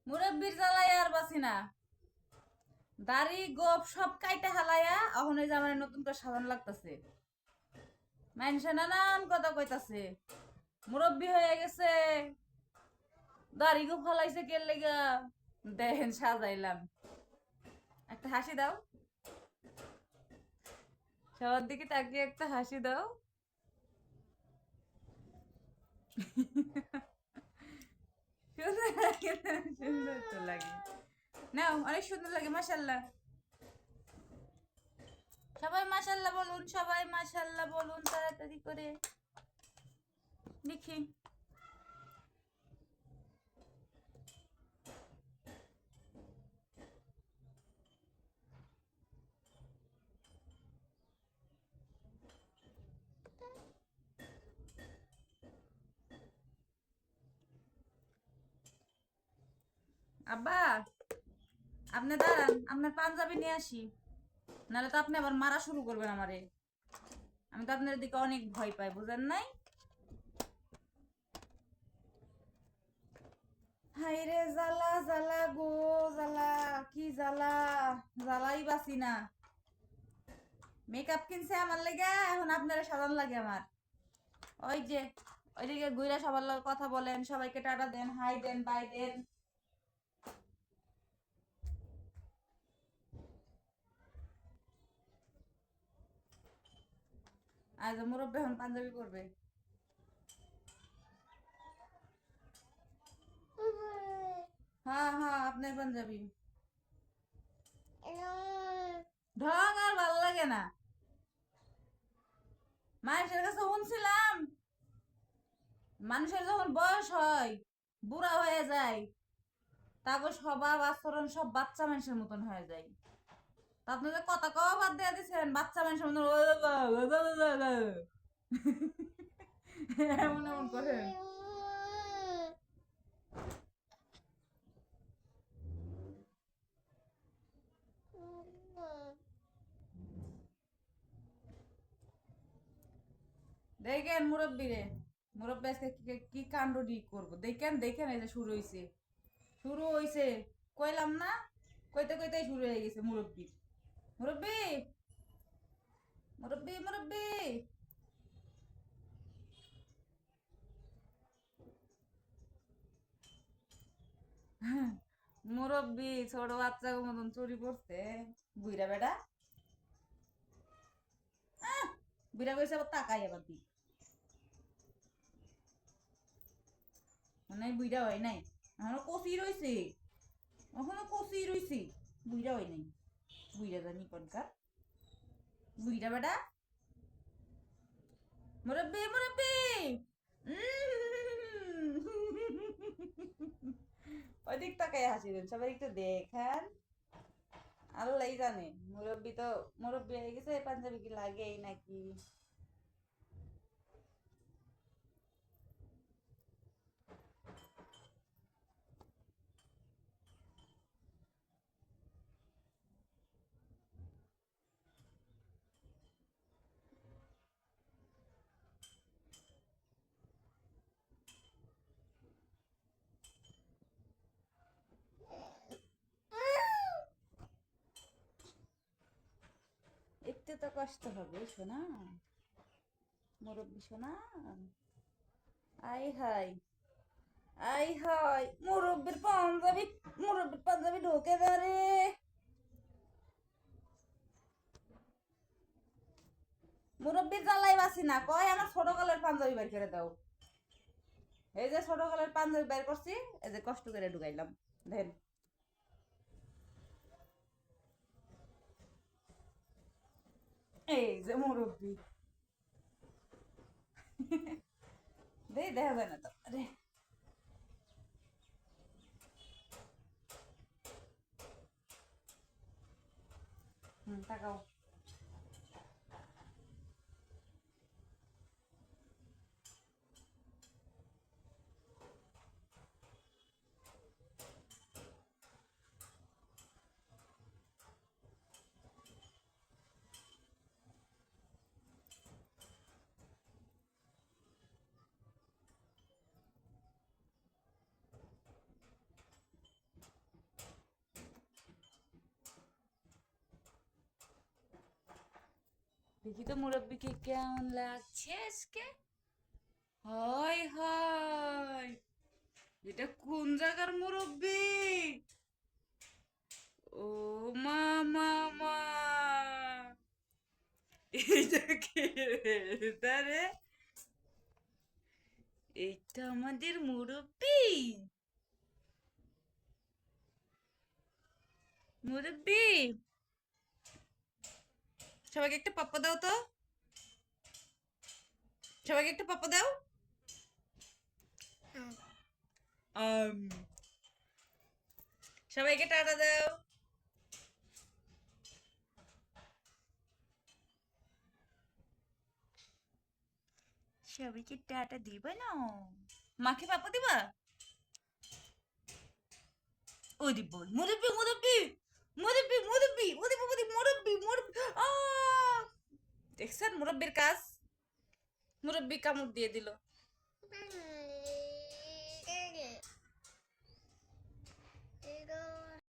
মুরব্বির জ্বালায় আর বাসি না। দাড়ি গোপ সব কাইটা হালায়া এখন এই যে আমার নতুন করে সাজান লাগতেছে। মানুষে নানান কথা কইতাছে, মুরব্বি হয়ে গেছে, দাড়ি গোপ ফালাইছে কে লেগা। দেখেন সাজাইলাম, একটা হাসি দাও, সবার দিকে তাকিয়ে একটা হাসি দাও। সুন্দর লাগে না? সুন্দর তো লাগে, নাও অনেক সুন্দর লাগে, মাশাল্লাহ। সবাই মাশাল্লাহ বলুন, সবাই মাশাল্লাহ বলুন তাড়াতাড়ি করে দেখি। আব্বা, আপনি দাঁড়ান, আপনার পাঞ্জাবি নিয়ে আসি, নাহলে তো আপনি আবার মারা শুরু করবেন আমারে। আমি তো আপনার দিকে অনেক ভয় পাই, বুঝেন নাই? হাই রে জ্বালা জ্বালা গো, জ্বালা, কি জ্বালা, জ্বালাই বাসি না। মেকআপ কিনছে আমার লেগে, এখন আপনারা সাজান লাগে আমার। ওই যে ওইদিকে ঘুরে সবার লগে কথা বলেন, সবাইকে টাটা দেন, হাই দেন, বাই দেন। আজ মুরব্বী এখন পাঞ্জাবি পরবে। হ্যাঁ হ্যাঁ, আপনার পাঞ্জাবি ঢং আর ভাল লাগে না। মানুষের কাছে শুনছিলাম, মানুষের যখন বয়স হয়, বুড়া হয়ে যায়, তারপর স্বভাব আচরণ সব বাচ্চা মানুষের মতন হয়ে যায়। তা আপনি যে কথা কওয়া বাদ দিয়ে দিচ্ছেন, বাচ্চা মানুষের মতন এমন এমন করেন। দেখেন মুরব্বী রে, মুরব্বী আজকে কি কাণ্ডটি করবো, দেখেন দেখেন, এই যে শুরু হইছে, শুরু হইছে, কইলাম না, কইতে কইতেই শুরু হয়ে গেছে মুরব্বী। মুরব্বী, মুরব্বী, মুরব্বী। মুরব্বী ছোট বাচ্চা মতন চুরি করছে, বুইরা বেটা। বুইরা কইছে আবার তাকাই আবার দি, মানে বুইরা হয় নাই, এখনো কচি রইছে, এখনো কচি রইছে, বুইরা হয় নাই। বুইরা জানি কোনকার, বুইরা বেটা। মুরব্বী, মুরব্বী। ওইদিক তাকাই হাসি দেন, সবাই একটু দেখেন। আল্লাহ জানে, মুরব্বী তো মুরব্বী হয়ে গেছে, পাঞ্জাবি কি লাগেই নাকি। একটু তো কষ্ট হবে শোনা, মুরব্বী শোনা। আই হাই, আই হাই, মুরব্বীর পাঞ্জাবি ঢোকে না রে। মুরব্বীর জ্বালাই বাসি না, কয় আমার ছোট কালের পাঞ্জাবি বের করে দাও। এই যে ছোট কালের পাঞ্জাবি বের করছি, এই যে কষ্ট করে ঢুকাইলাম, দেন। এই যে মুরব্বী, দেই দেখা যায় না তো, আরে। তাকাও। দেখি তো মুরব্বিকে কেমন লাগছে আজকে। হয় হয়, এটা কোন জায়গার মুরব্বি? ও মা মা মা, এইটা কে রে? তারে এইটা আমাদের মুরব্বি। মুরব্বি, সবাইকে একটা পাপ্পা দাও তো, সবাইকে একটা পাপ্পা দাও। আম, সবাইকে টাটা দাও। সবাইকে টাটা দিবা না? মাকে পাপ্পা দিবা? ওদি বল মুরব্বি মুরব্বি মুরব্বি মুরব্বি, ওদি ওদি মুরব্বি মুরব্বি। দেখছেন মুরব্বির কাজ? মুরব্বি কামড় দিয়ে দিল।